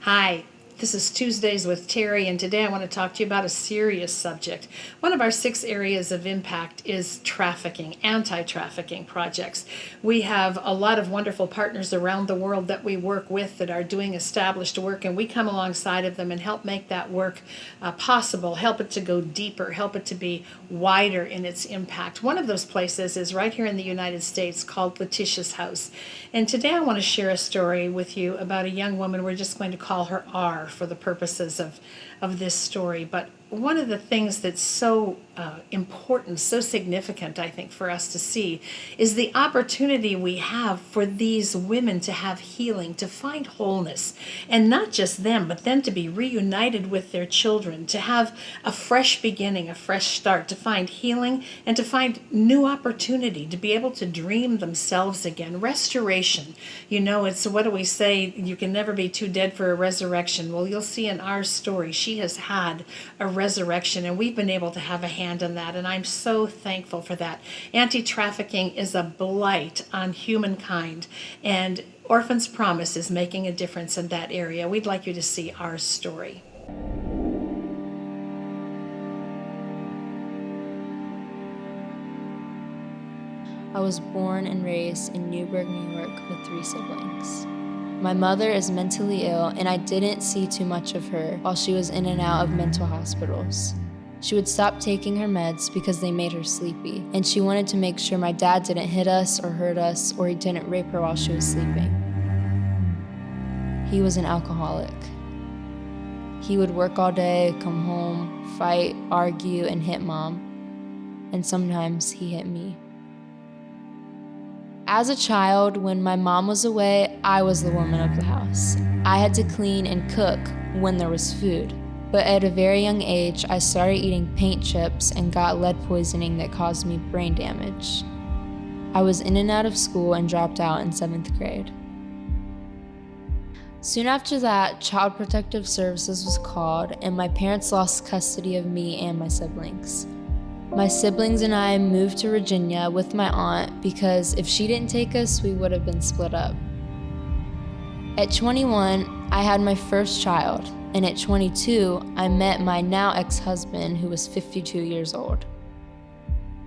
Hi, this is Tuesdays with Terry, and today I want to talk to you about a serious subject. One of our 6 areas of impact is trafficking, anti-trafficking projects. We have a lot of wonderful partners around the world that we work with that are doing established work, and we come alongside of them and help make that work possible, help it to go deeper, help it to be wider in its impact. One of those places is right here in the United States called Latisha's House. And today I want to share a story with you about a young woman. We're just going to call her R for the purposes of this story. But one of the things that's so important, so significant, I think, for us to see is the opportunity we have for these women to have healing, to find wholeness, and not just them, but then to be reunited with their children, to have a fresh beginning, a fresh start, to find healing and to find new opportunity, to be able to dream themselves again. Restoration. You know, it's, what do we say? You can never be too dead for a resurrection. Well, you'll see in our story, she has had a resurrection, and we've been able to have a hand in that, and I'm so thankful for that. Anti-trafficking is a blight on humankind, and Orphan Promise is making a difference in that area. We'd like you to see our story. I was born and raised in Meeuwsburg, New York with 3 siblings. My mother is mentally ill, and I didn't see too much of her while she was in and out of mental hospitals. She would stop taking her meds because they made her sleepy, and she wanted to make sure my dad didn't hit us or hurt us, or he didn't rape her while she was sleeping. He was an alcoholic. He would work all day, come home, fight, argue, and hit Mom. And sometimes he hit me. As a child, when my mom was away, I was the woman of the house. I had to clean and cook when there was food. But at a very young age, I started eating paint chips and got lead poisoning that caused me brain damage. I was in and out of school and dropped out in 7th grade. Soon after that, Child Protective Services was called, and my parents lost custody of me and my siblings. My siblings and I moved to Virginia with my aunt because if she didn't take us, we would have been split up. At 21, I had my first child, and at 22, I met my now ex-husband, who was 52 years old.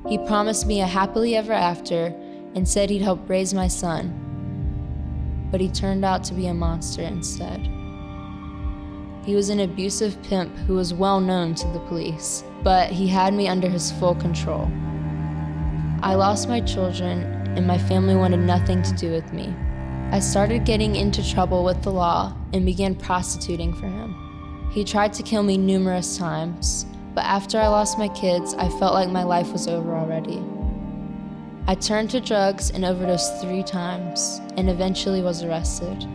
He promised me a happily ever after and said he'd help raise my son, but he turned out to be a monster instead. He was an abusive pimp who was well known to the police, but he had me under his full control. I lost my children, and my family wanted nothing to do with me. I started getting into trouble with the law and began prostituting for him. He tried to kill me numerous times, but after I lost my kids, I felt like my life was over already. I turned to drugs and overdosed 3 times, and eventually was arrested.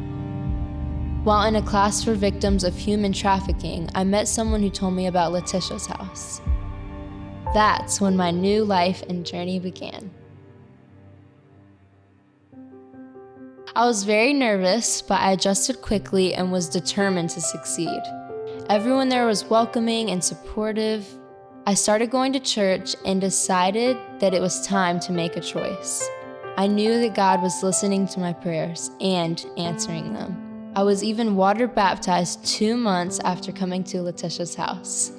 While in a class for victims of human trafficking, I met someone who told me about Latisha's house. That's when my new life and journey began. I was very nervous, but I adjusted quickly and was determined to succeed. Everyone there was welcoming and supportive. I started going to church and decided that it was time to make a choice. I knew that God was listening to my prayers and answering them. I was even water baptized 2 months after coming to Latisha's house.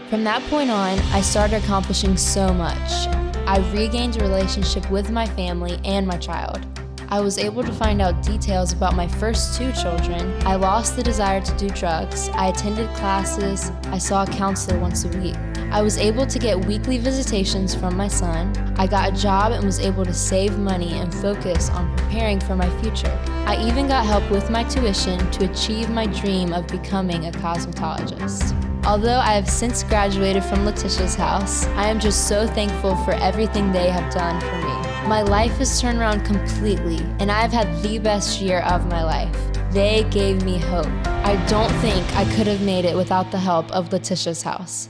From that point on, I started accomplishing so much. I regained a relationship with my family and my child. I was able to find out details about my first 2 children. I lost the desire to do drugs. I attended classes. I saw a counselor once a week. I was able to get weekly visitations from my son. I got a job and was able to save money and focus on preparing for my future. I even got help with my tuition to achieve my dream of becoming a cosmetologist. Although I have since graduated from Latisha's house, I am just so thankful for everything they have done for me. My life has turned around completely, and I have had the best year of my life. They gave me hope. I don't think I could have made it without the help of Latisha's house.